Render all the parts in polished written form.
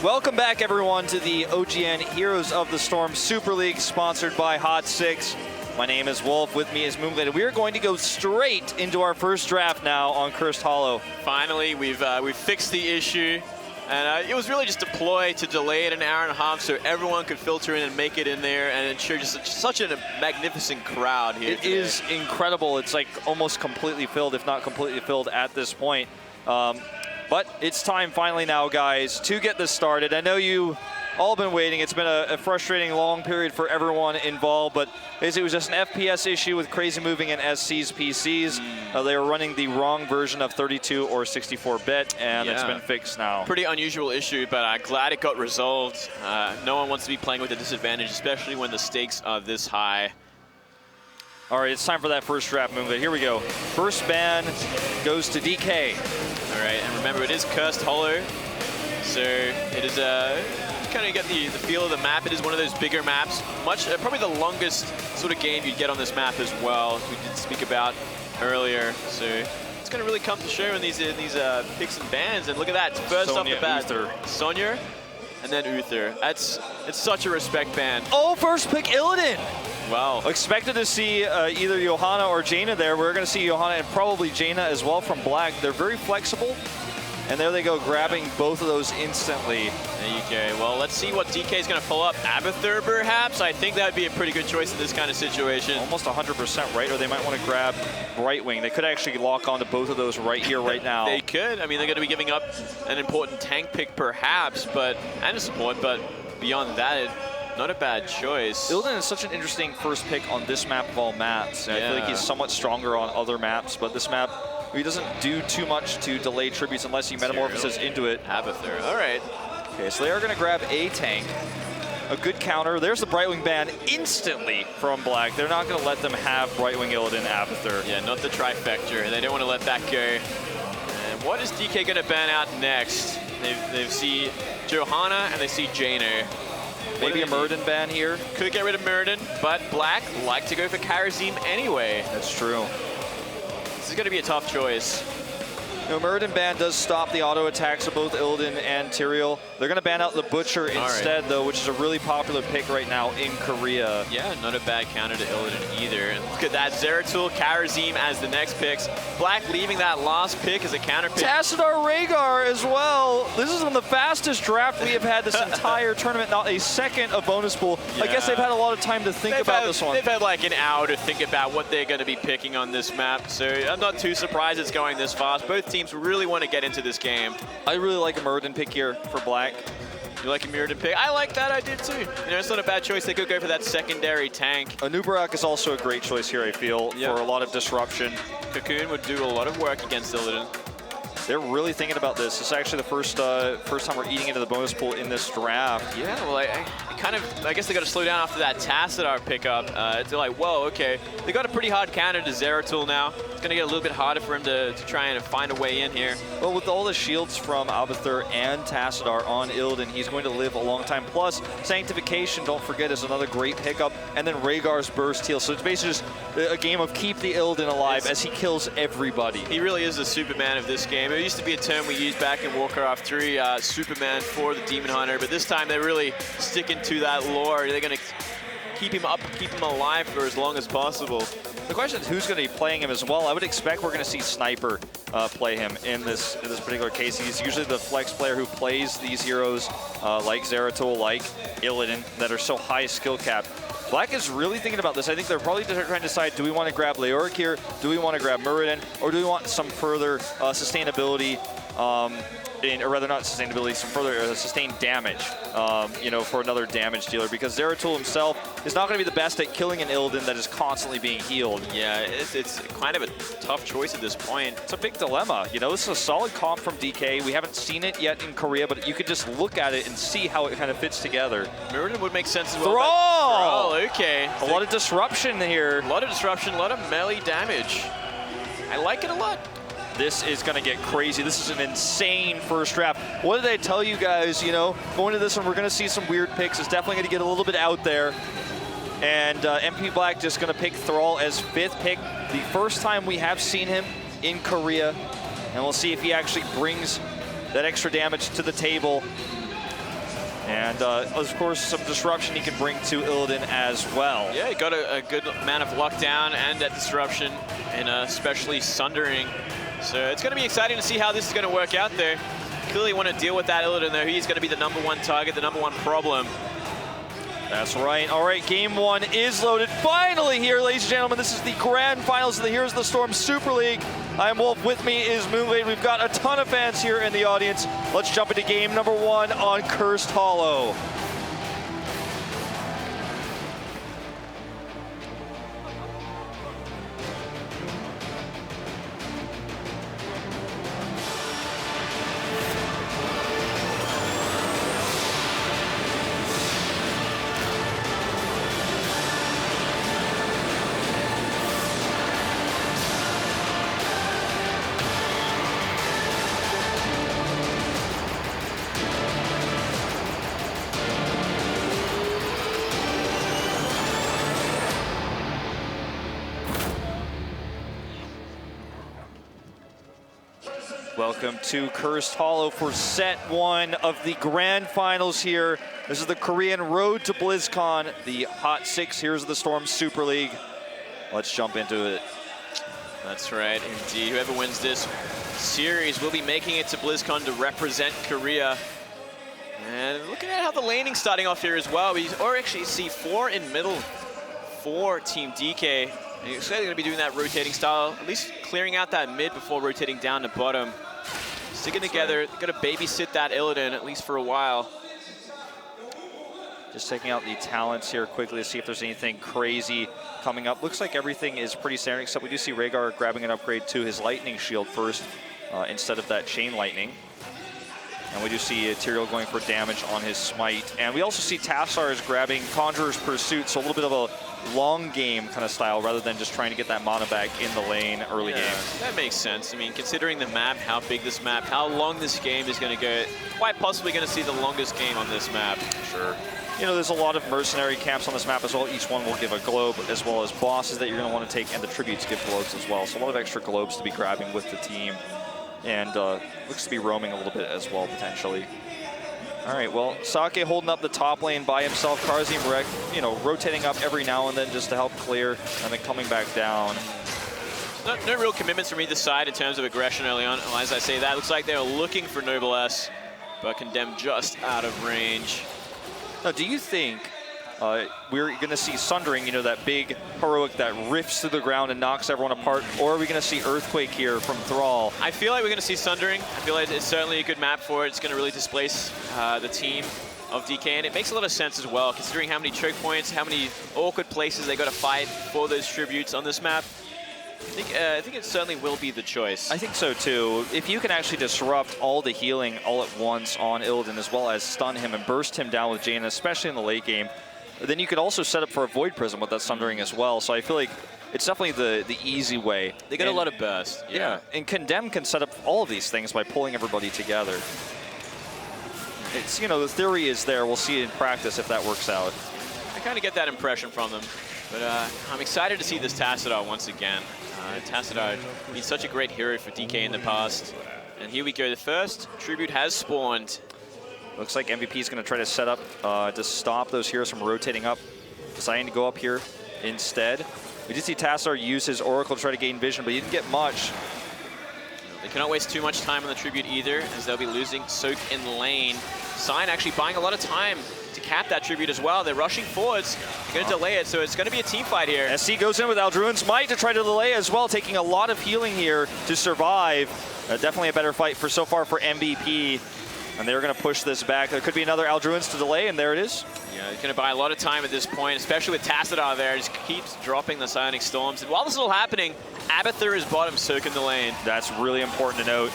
Welcome back, everyone, to the OGN Heroes of the Storm Super League, sponsored by Hot 6. My name is Wolf. With me is Moonglade. We are going to go straight into our first draft now on Cursed Hollow. Finally, we've fixed the issue. And it was really just a ploy to delay it an hour and a half so everyone could filter in and make it in there and ensure just such a magnificent crowd here It is incredible. It's like almost completely filled, if not completely filled at this point. But it's time finally now, guys, to get this started. I know you all been waiting. It's been a frustrating long period for everyone involved, but basically it was just an FPS issue with Crazy Moving and SC's PCs. They were running the wrong version of 32 or 64-bit, and it's been fixed now. Pretty unusual issue, but I'm glad it got resolved. No one wants to be playing with a disadvantage, especially when the stakes are this high. All right, it's time for that first draft, Moonglade. Here we go. First ban goes to DK. All right, and remember, it is Cursed Hollow, so it is kind of get the feel of the map. It is one of those bigger maps, probably the longest sort of game you'd get on this map as well, we did speak about earlier. So it's going to really come to show in these picks and bans. And look at that, first off the bat, Sonya, and then Uther. It's such a respect ban. Oh, first pick Illidan. Wow. Expected to see either Johanna or Jaina there. We're going to see Johanna and probably Jaina as well from Black. They're very flexible. And there they go, grabbing both of those instantly. There you go. Well, let's see what DK is going to pull up. Abathur, perhaps? I think that would be a pretty good choice in this kind of situation. Almost 100% right, or they might want to grab Brightwing. They could actually lock onto both of those right here, right now. They could. I mean, they're going to be giving up an important tank pick, perhaps, and a support, but beyond that, not a bad choice. Illidan is such an interesting first pick on this map of all maps. I feel like he's somewhat stronger on other maps, but this map, he doesn't do too much to delay tributes unless he metamorphoses into it. Abathur, all right. Okay, so they are going to grab a tank. A good counter. There's the Brightwing ban instantly from Black. They're not going to let them have Brightwing, Illidan, Abathur. Yeah, not the trifecta. They don't want to let that go. And what is DK going to ban out next? They see Johanna and they see Jaina. Maybe a Muradin ban here. Could get rid of Muradin, but Black like to go for Kharazim anyway. That's true. This is going to be a tough choice. No, Muradin ban does stop the auto attacks of both Illidan and Tyrael. They're going to ban out the Butcher instead, though, which is a really popular pick right now in Korea. Yeah, not a bad counter to Illidan either. And look at that, Zeratul, Kharazim as the next picks. Black leaving that last pick as a counter pick. Tassadar Rhaegar as well. This is one of the fastest draft we have had this entire tournament. Not a second of bonus pool. Yeah. I guess they've had a lot of time to think about this one. They've had like an hour to think about what they're going to be picking on this map. So I'm not too surprised it's going this fast. Both teams really want to get into this game. I really like a Muradin pick here for Black. You like a Muradin pick? I like that, I did too. You know, it's not a bad choice. They could go for that secondary tank. Nubarak is also a great choice here, I feel, for a lot of disruption. Cocoon would do a lot of work against Illidan. They're really thinking about this. It's actually the first time we're eating into the bonus pool in this draft. Yeah, well, I guess they got to slow down after that Tassadar pickup. They're like, whoa, okay. They got a pretty hard counter to Zeratul now. It's going to get a little bit harder for him to try and find a way in here. Well, with all the shields from Abathur and Tassadar on Illidan, he's going to live a long time. Plus, Sanctification, don't forget, is another great pickup. And then Rhaegar's Burst Heal. So it's basically just a game of keep the Illidan alive as he kills everybody. He really is the Superman of this game. It used to be a term we used back in Warcraft 3, Superman for the Demon Hunter, but this time they're really sticking to that lore. They're going to keep him up, keep him alive for as long as possible. The question is who's going to be playing him as well. I would expect we're going to see Sniper play him in this particular case. He's usually the flex player who plays these heroes like Zeratul, like Illidan, that are so high skill cap. Black is really thinking about this. I think they're probably trying to decide, do we want to grab Leoric here? Do we want to grab Muradin? Or do we want some further sustainability, or rather not sustainability, some further sustained damage, you know, for another damage dealer? Because Zeratul himself is not going to be the best at killing an Illidan that is constantly being healed. Yeah, it's kind of a tough choice at this point. It's a big dilemma. You know, this is a solid comp from DK. We haven't seen it yet in Korea, but you could just look at it and see how it kind of fits together. Muradin would make sense as well. Thrall! Okay. A lot of disruption here. A lot of disruption, a lot of melee damage. I like it a lot. This is going to get crazy. This is an insane first draft. What did I tell you guys? You know, going to this one, we're going to see some weird picks. It's definitely going to get a little bit out there. And MP Black just going to pick Thrall as 5th pick. The first time we have seen him in Korea. And we'll see if he actually brings that extra damage to the table. And, of course, some disruption he can bring to Illidan as well. Yeah, he got a good amount of lockdown and that disruption, and especially Sundering. So it's going to be exciting to see how this is going to work out there. Clearly want to deal with that Illidan, though. He's going to be the #1 target, the #1 problem. That's right. All right, game 1 is loaded. Finally here, ladies and gentlemen, this is the grand finals of the Heroes of the Storm Super League. I'm Wolf. With me is Moonblade. We've got a ton of fans here in the audience. Let's jump into game number 1 on Cursed Hollow. Welcome to Cursed Hollow for set 1 of the grand finals here. This is the Korean Road to BlizzCon, the Hot 6 Heroes of the Storm Super League. Let's jump into it. That's right, indeed. Whoever wins this series will be making it to BlizzCon to represent Korea. And looking at how the laning's starting off here as well. We actually see 4 in middle for Team DK. And you're going to be doing that rotating style, at least clearing out that mid before rotating down to bottom. Sticking together, got to babysit that Illidan, at least for a while. Just taking out the talents here quickly to see if there's anything crazy coming up. Looks like everything is pretty standard, except we do see Rhaegar grabbing an upgrade to his Lightning Shield first, instead of that Chain Lightning. And we do see Tyrael going for damage on his Smite. And we also see Tassar is grabbing Conjurer's Pursuit, so a little bit of a long game kind of style rather than just trying to get that mana back in the lane early game. That makes sense. I mean, considering the map, how big this map, how long this game is going to go, quite possibly going to see the longest game on this map. Sure. You know, there's a lot of mercenary camps on this map as well. Each one will give a globe, as well as bosses that you're going to want to take, and the tributes give globes as well. So a lot of extra globes to be grabbing with the team. And looks to be roaming a little bit as well, potentially. All right, well, Sake holding up the top lane by himself. Karzim, you know, rotating up every now and then just to help clear, and then coming back down. No real commitments from either side in terms of aggression early on. As I say that, looks like they're looking for Noblesse, but Condemned just out of range. Now, do you think we're going to see Sundering, you know, that big heroic that rips through the ground and knocks everyone apart, or are we going to see Earthquake here from Thrall? I feel like we're going to see Sundering. I feel like it's certainly a good map for it. It's going to really displace the team of DK, and it makes a lot of sense as well, considering how many choke points, how many awkward places they got to fight for those tributes on this map. I think it certainly will be the choice. I think so too. If you can actually disrupt all the healing all at once on Illidan, as well as stun him and burst him down with Jaina, especially in the late game, then you could also set up for a Void Prism with that Sundering as well. So I feel like it's definitely the easy way. They get a lot of burst. Yeah, and Condemn can set up all of these things by pulling everybody together. It's, you know, the theory is there. We'll see it in practice if that works out. I kind of get that impression from them. But I'm excited to see this Tassadar once again. Tassadar been such a great hero for DK in the past. And here we go. The first tribute has spawned. Looks like MVP is going to try to set up to stop those heroes from rotating up, deciding to go up here instead. We did see Tassar use his Oracle to try to gain vision, but he didn't get much. They cannot waste too much time on the tribute either, as they'll be losing Soak in the lane. Sign actually buying a lot of time to cap that tribute as well. They're rushing forwards. They're going to delay it, so it's going to be a team fight here. SC goes in with Aldruin's Might to try to delay as well, taking a lot of healing here to survive. Definitely a better fight so far for MVP. And they're going to push this back. There could be another Aldruin's to delay, and there it is. Yeah, he's going to buy a lot of time at this point, especially with Tassadar there. Just keeps dropping the Psionic Storms. And while this is all happening, Abathur is bottom, soaking the lane. That's really important to note.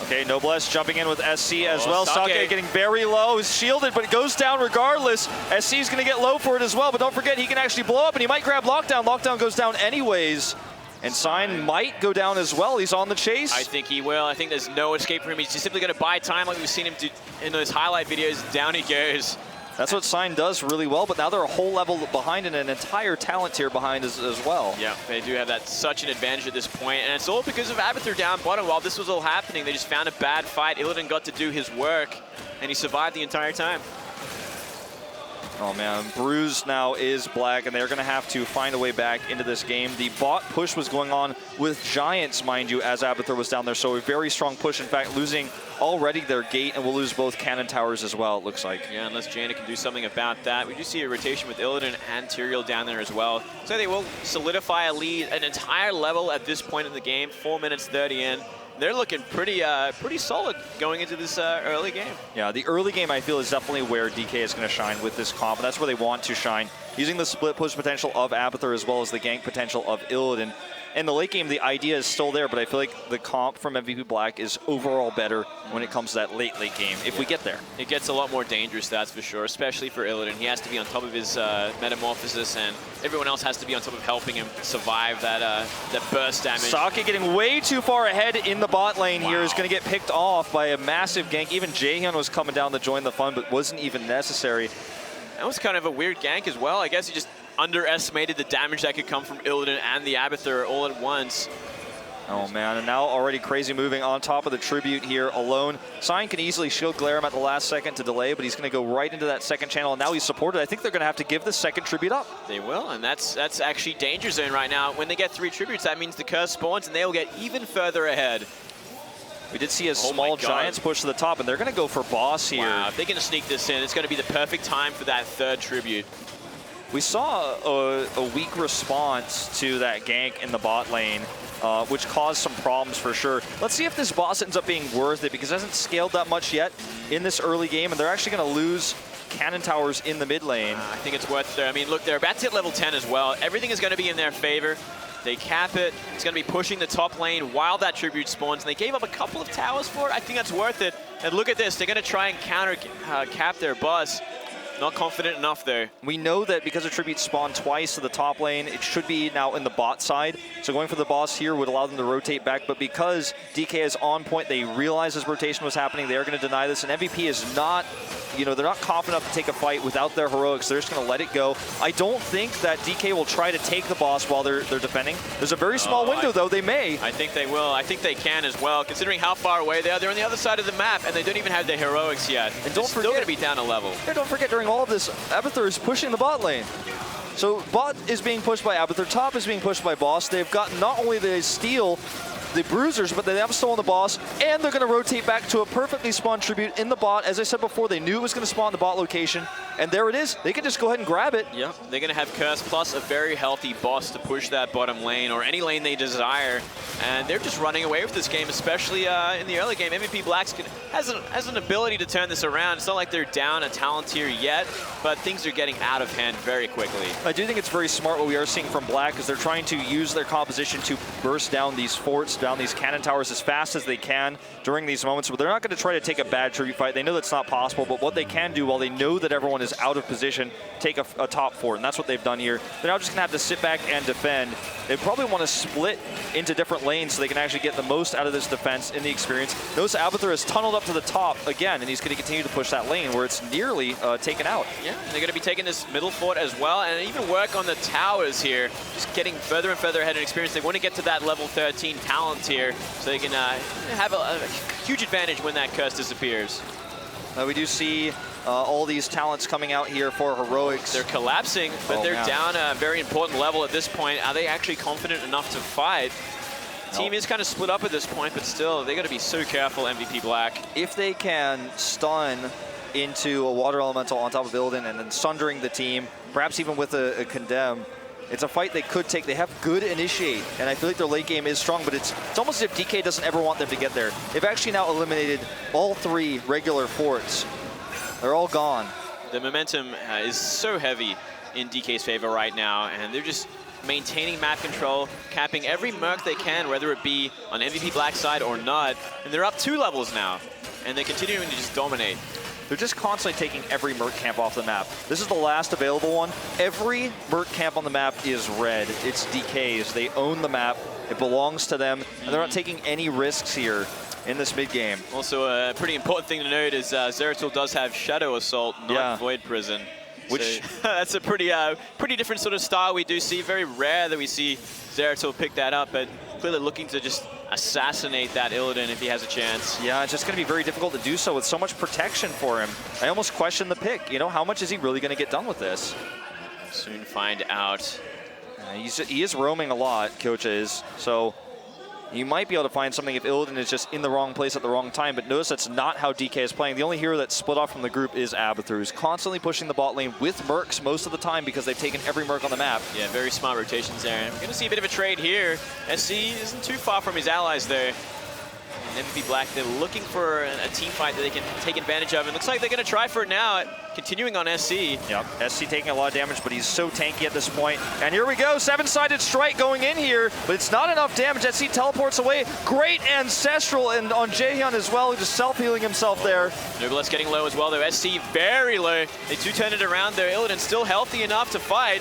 Okay, Noblesse jumping in with SC as well. Sake getting very low. He's shielded, but it goes down regardless. SC is going to get low for it as well, but don't forget he can actually blow up, and he might grab Lockdown. Lockdown goes down anyways. And Sign might go down as well. He's on the chase. I think he will. I think there's no escape for him. He's just simply going to buy time like we've seen him do in those highlight videos. Down he goes. That's what Sign does really well, but now they're a whole level behind and an entire talent tier behind as well. Yeah, they do have that such an advantage at this point, and it's all because of Abathur down bottom. While this was all happening, they just found a bad fight. Illidan got to do his work, and he survived the entire time. Oh man, Bruise now is Black, and they're going to have to find a way back into this game. The bot push was going on with Giants, mind you, as Abathur was down there, so a very strong push. In fact, losing already their gate, and we'll lose both cannon towers as well, it looks like. Yeah, unless Jaina can do something about that. We do see a rotation with Illidan and Tyrael down there as well. So they will solidify a lead, an entire level at this point in the game, 4 minutes 30 in. They're looking pretty solid going into this early game. Yeah, the early game I feel is definitely where DK is going to shine with this comp. That's where they want to shine, using the split push potential of Abathur as well as the gank potential of Illidan. In the late game, the idea is still there, but I feel like the comp from MVP Black is overall better when it comes to that late game, if we get there. It gets a lot more dangerous, that's for sure, especially for Illidan. He has to be on top of his Metamorphosis, and everyone else has to be on top of helping him survive that burst damage. Saki getting way too far ahead in the bot lane here is going to get picked off by a massive gank. Even Jaehyun was coming down to join the fun, but wasn't even necessary. That was kind of a weird gank as well. I guess he just underestimated the damage that could come from Illidan and the Abathur all at once. Oh man, and now already Crazy moving on top of the Tribute here alone. Sign can easily shield Glare him at the last second to delay, but he's going to go right into that second channel, and now he's supported. I think they're going to have to give the second Tribute up. They will, and that's actually danger zone right now. When they get 3 Tributes, that means the curse spawns, and they will get even further ahead. We did see a small Giants push to the top, and they're going to go for boss here. Wow, if they're going to sneak this in, it's going to be the perfect time for that 3rd Tribute. We saw a weak response to that gank in the bot lane, which caused some problems for sure. Let's see if this boss ends up being worth it, because it hasn't scaled that much yet in this early game, and they're actually going to lose cannon towers in the mid lane. I think it's worth it. I mean, look, they're about to hit level 10 as well. Everything is going to be in their favor. They cap it. It's going to be pushing the top lane while that Tribute spawns, and they gave up a couple of towers for it. I think that's worth it. And look at this. They're going to try and counter cap their boss. Not confident enough there. We know that because a Tribute spawned twice to the top lane, it should be now in the bot side. So going for the boss here would allow them to rotate back. But because DK is on point, they realize this rotation was happening. They are going to deny this. And MVP is not, they're not confident enough to take a fight without their heroics. They're just going to let it go. I don't think that DK will try to take the boss while they're defending. There's a very small window, though. They may. I think they will. I think they can as well, considering how far away they are. They're on the other side of the map, and they don't even have their heroics yet. And don't forget, still going to be down a level. Yeah, don't forget, during all of this, Abathur is pushing the bot lane. So bot is being pushed by Abathur, top is being pushed by boss. They've got not only the steal, the bruisers, but they have stolen the boss, and they're going to rotate back to a perfectly spawned Tribute in the bot. As I said before, they knew it was going to spawn in the bot location, and there it is. They can just go ahead and grab it. Yep, they're going to have Curse plus a very healthy boss to push that bottom lane, or any lane they desire, and they're just running away with this game, especially in the early game. MVP Blacks has an ability to turn this around. It's not like they're down a talent tier yet, but things are getting out of hand very quickly. I do think it's very smart what we are seeing from Black, because they're trying to use their composition to burst down these forts, down these cannon towers as fast as they can during these moments, but they're not going to try to take a bad Tribute fight. They know that's not possible, but what they can do while they know that everyone is out of position, take a top fort, and that's what they've done here. They're now just going to have to sit back and defend. They probably want to split into different lanes so they can actually get the most out of this defense in the experience. Notice Abathur has tunneled up to the top again, and he's going to continue to push that lane where it's nearly taken out. Yeah, and they're going to be taking this middle fort as well, and even work on the towers here, just getting further and further ahead in experience. They want to get to that level 13 talent here, so they can have a huge advantage when that curse disappears. We do see all these talents coming out here for heroics. They're collapsing, but they're down a very important level at this point. Are they actually confident enough to fight? The team is kind of split up at this point, but still, they got to be so careful, MVP Black. If they can stun into a water elemental on top of Illidan and then sundering the team, perhaps even with a condemn, it's a fight they could take. They have good initiate, and I feel like their late game is strong, but it's almost as if DK doesn't ever want them to get there. They've actually now eliminated all 3 regular forts. They're all gone. The momentum is so heavy in DK's favor right now, and they're just maintaining map control, capping every merc they can, whether it be on MVP Black's side or not, and they're up 2 levels now, and they're continuing to just dominate. They're just constantly taking every Merc camp off the map. This is the last available one. Every Merc camp on the map is red. It's DK's. They own the map. It belongs to them, and they're not taking any risks here in this mid game. Also, a pretty important thing to note is Zeratul does have Shadow Assault, not Void Prison. Which so, that's a pretty different sort of style we do see. Very rare that we see Zeratul pick that up, but clearly looking to just assassinate that Illidan if he has a chance. Yeah, it's just going to be very difficult to do so with so much protection for him. I almost question the pick. You know, how much is he really going to get done with this? We'll soon find out. He is roaming a lot, Kyocha is, so you might be able to find something if Illidan is just in the wrong place at the wrong time, but notice that's not how DK is playing. The only hero that's split off from the group is Abathur, who's constantly pushing the bot lane with Mercs most of the time because they've taken every Merc on the map. Yeah, very smart rotations there. And we're going to see a bit of a trade here. SC isn't too far from his allies there. And MVP Black, they're looking for a team fight that they can take advantage of. And looks like they're going to try for it now, continuing on SC. Yep, SC taking a lot of damage, but he's so tanky at this point. And here we go, 7-sided strike going in here, but it's not enough damage. SC teleports away. Great Ancestral and on Jaehyun as well, just self-healing himself there. Noblesse getting low as well, though. SC very low. They do turn it around there. Illidan still healthy enough to fight.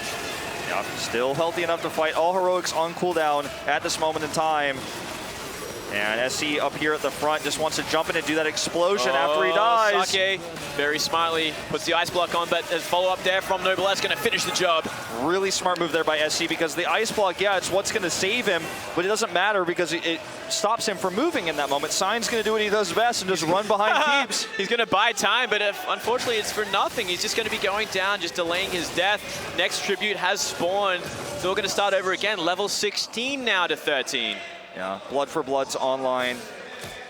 Yep, still healthy enough to fight. All heroics on cooldown at this moment in time. And SC up here at the front just wants to jump in and do that explosion after he dies. Sake very smartly puts the ice block on, but there's follow-up there from Noblesse, going to finish the job. Really smart move there by SC because the ice block, yeah, it's what's going to save him, but it doesn't matter because it stops him from moving in that moment. Sign's going to do what he does best and just run behind Keeps. He's going to buy time, but unfortunately it's for nothing. He's just going to be going down, just delaying his death. Next tribute has spawned. So we're going to start over again. Level 16 now to 13. Yeah, Blood for Blood's online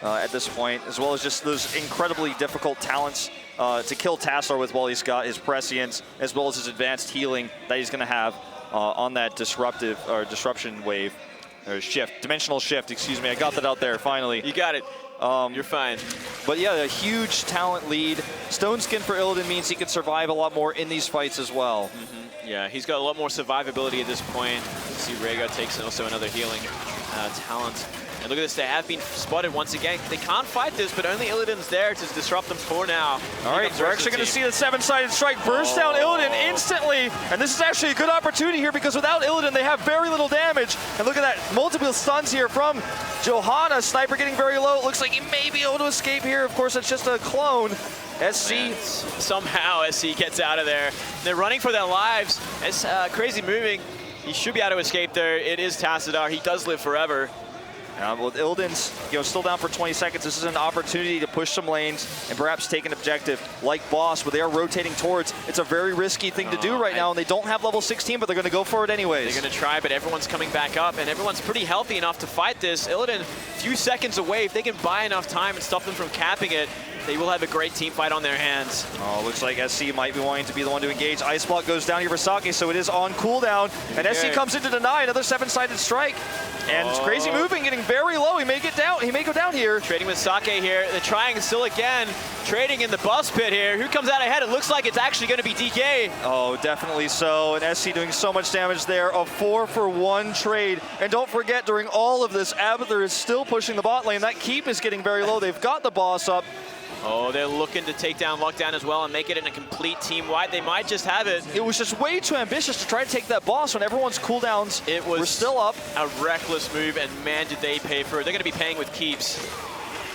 at this point, as well as just those incredibly difficult talents to kill Tassadar with while he's got his Prescience, as well as his advanced healing that he's going to have on that disruption wave, or dimensional shift, excuse me. I got that out there, finally. You got it. You're fine. But yeah, a huge talent lead. Stone Skin for Illidan means he can survive a lot more in these fights as well. Yeah, he's got a lot more survivability at this point. See, Rhaegar takes also another healing talent. And look at this, they have been spotted once again. They can't fight this, but only Illidan's there to disrupt them for now. All right, we're actually going to see the 7-sided strike burst down Illidan instantly. And this is actually a good opportunity here because without Illidan, they have very little damage. And look at that, multiple stuns here from Johanna. Sniper getting very low. It looks like he may be able to escape here. Of course, it's just a clone. SC. Man, somehow SC gets out of there. They're running for their lives. It's crazy moving. He should be able to escape there. It is Tassadar. He does live forever. With Illidan's still down for 20 seconds, this is an opportunity to push some lanes and perhaps take an objective like Boss, where they are rotating towards. It's a very risky thing to do right now, and they don't have level 16, but they're going to go for it anyways. They're going to try, but everyone's coming back up, and everyone's pretty healthy enough to fight this. Illidan, a few seconds away. If they can buy enough time and stop them from capping it, they will have a great team fight on their hands. Oh, looks like SC might be wanting to be the one to engage. Ice block goes down here for Sake, so it is on cooldown. And SC comes in to deny another 7-sided strike. And it's crazy moving, getting very low. He may get down. He may go down here. Trading with Sake here. They're trying still again. Trading in the bus pit here. Who comes out ahead? It looks like it's actually going to be DK. Oh, definitely so. And SC doing so much damage there. A 4-for-1 trade. And don't forget, during all of this, Abathur is still pushing the bot lane. That keep is getting very low. They've got the boss up. Oh, they're looking to take down Lockdown as well and make it in a complete team wide. They might just have it. It was just way too ambitious to try to take that boss when everyone's cooldowns were still up. A reckless move, and man, did they pay for it. They're going to be paying with keeps.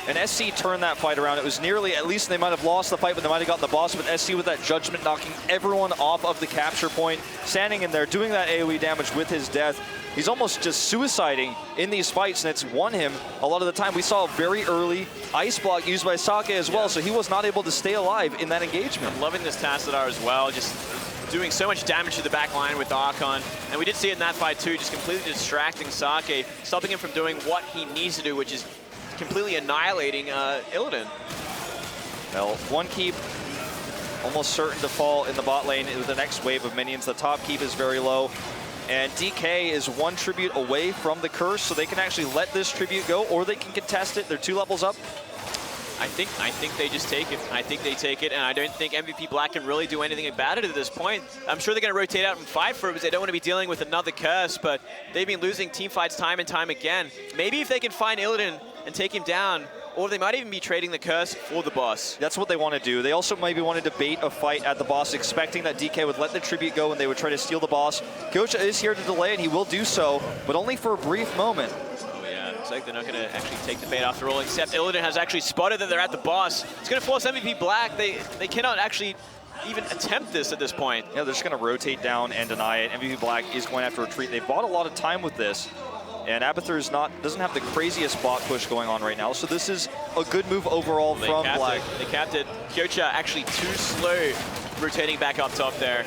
And SC turned that fight around. It was nearly, at least they might have lost the fight, but they might have gotten the boss. But SC with that judgment, knocking everyone off of the capture point, standing in there, doing that AoE damage with his death. He's almost just suiciding in these fights, and it's won him a lot of the time. We saw a very early ice block used by Sake as well, so he was not able to stay alive in that engagement. I'm loving this Tassadar as well, just doing so much damage to the back line with Archon. And we did see it in that fight too, just completely distracting Sake, stopping him from doing what he needs to do, which is completely annihilating Illidan. Well, one keep almost certain to fall in the bot lane with the next wave of minions. The top keep is very low. And DK is one tribute away from the curse, so they can actually let this tribute go, or they can contest it. They're 2 levels up. I think they just take it. I think they take it, and I don't think MVP Black can really do anything about it at this point. I'm sure they're going to rotate out and fight for it because they don't want to be dealing with another curse, but they've been losing team fights time and time again. Maybe if they can find Illidan and take him down, or they might even be trading the curse for the boss. That's what they want to do. They also maybe want to debate a fight at the boss, expecting that DK would let the tribute go and they would try to steal the boss. Kyocha is here to delay, and he will do so, but only for a brief moment. Oh yeah, looks like they're not going to actually take the bait after all, except Illidan has actually spotted that they're at the boss. It's going to force MVP Black. They cannot actually even attempt this at this point. Yeah, they're just going to rotate down and deny it. MVP Black is going to have to retreat. They bought a lot of time with this. And Abathur doesn't have the craziest bot push going on right now, so this is a good move overall from Black. They capped it. Kyocha actually too slow rotating back up top there.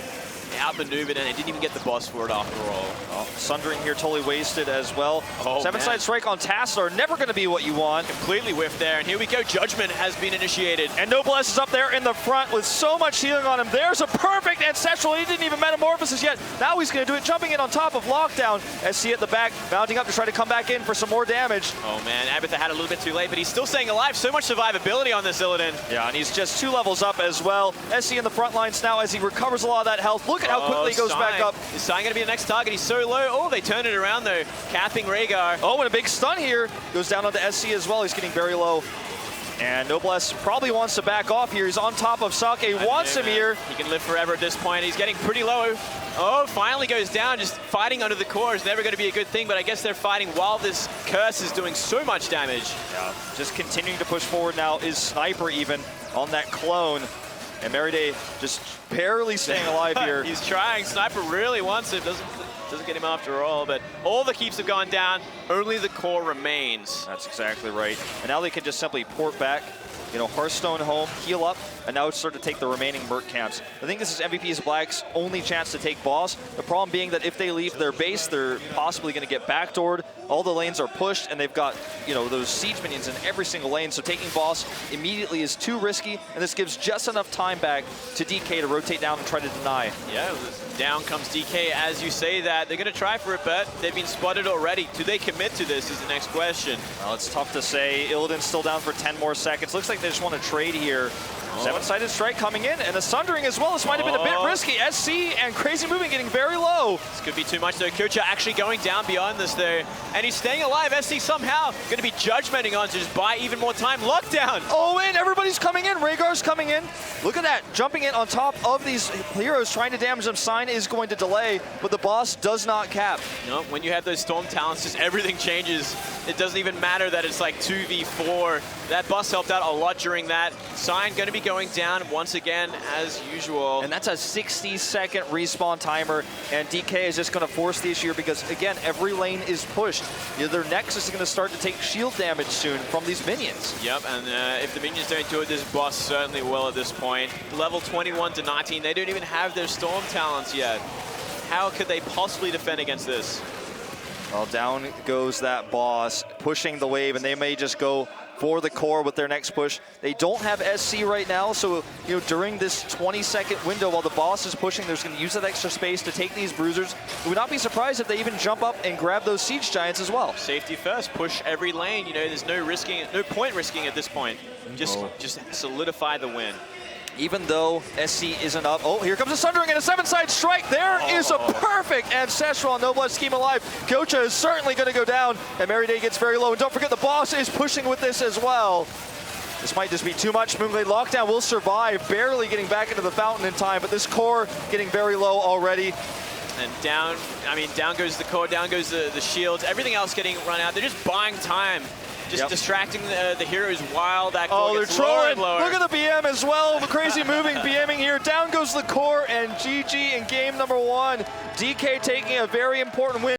Outmaneuvered, and they didn't even get the boss for it after all. Oh, Sundering here totally wasted as well. Oh, Seven-side strike on Tassadar, never going to be what you want. Completely whiffed there, and here we go. Judgment has been initiated. And Noblesse is up there in the front with so much healing on him. There's a perfect Ancestral. He didn't even metamorphosis yet. Now he's going to do it, jumping in on top of Lockdown. SC at the back, mounting up to try to come back in for some more damage. Oh man, Abathur had a little bit too late, but he's still staying alive. So much survivability on this Illidan. Yeah, and he's just 2 levels up as well. SC in the front lines now as he recovers a lot of that health. Look at how quickly he goes back up. Is Sign going to be the next target? He's so low. Oh, they turn it around though. Capping Rhaegar. Oh, and a big stun here. Goes down onto SC as well. He's getting very low. And Noblesse probably wants to back off here. He's on top of Sake, wants him here. He can live forever at this point. He's getting pretty low. Oh, finally goes down. Just fighting under the core is never going to be a good thing, but I guess they're fighting while this curse is doing so much damage. Yeah, just continuing to push forward now is Sniper even on that clone. And Merryday just barely staying alive here. He's trying. Sniper really wants it. Doesn't get him after all, but all the keeps have gone down. Only the core remains. That's exactly right. And now they can just simply port back, you know, Hearthstone home, heal up, and now start to take the remaining Merc camps. I think this is MVP's Black's only chance to take boss. The problem being that if they leave their base, they're possibly going to get backdoored. All the lanes are pushed, and they've got, you know, those siege minions in every single lane. So taking boss immediately is too risky, and this gives just enough time back to DK to rotate down and try to deny. Yeah, down comes DK as you say that. They're going to try for it, but they've been spotted already. Do they commit to this is the next question. Well, it's tough to say. Illidan's still down for 10 more seconds. Looks like they just want to trade here. Seven-sided strike coming in, and a Sundering as well. This might have been a bit risky. SC and Crazy Moving getting very low. This could be too much though. Kyocha actually going down beyond this there, and he's staying alive. SC somehow going to be judgmenting on to just buy even more time. Lockdown. Oh, and everybody's coming in. Rhaegar's coming in. Look at that, jumping in on top of these heroes, trying to damage them. Sign is going to delay, but the boss does not cap. No, when you have those Storm talents, just everything changes. It doesn't even matter that it's like 2v4. That boss helped out a lot during that. Sign going to be going down once again as usual. And that's a 60-second respawn timer, and DK is just going to force the issue here because, again, every lane is pushed. You know, their Nexus is going to start to take shield damage soon from these minions. Yep, and if the minions don't do it, this boss certainly will at this point. Level 21 to 19, they don't even have their Storm talents yet. How could they possibly defend against this? Well, down goes that boss, pushing the wave, and they may just go for the core with their next push. They don't have SC right now, so you know, during this 20-second window while the boss is pushing, they're going to use that extra space to take these bruisers. I would not be surprised if they even jump up and grab those siege giants as well. Safety first, push every lane. You know, there's no point risking at this point. Just solidify the win. Even though SC isn't up. Oh, here comes a Sundering and a seven-side strike. There is a perfect Ancestral on Noblesse scheme alive. Kyocha is certainly going to go down, and Merryday gets very low. And don't forget, the boss is pushing with this as well. This might just be too much. Moonglade Lockdown will survive, barely getting back into the fountain in time, but this core getting very low already. And down, I mean, down goes the core, down goes the shields, everything else getting run out. They're just buying time. Just distracting the heroes while that core gets lower and lower. Look at the BM as well. The Crazy Moving BMing here. Down goes the core, and GG in game number 1. DK taking a very important win.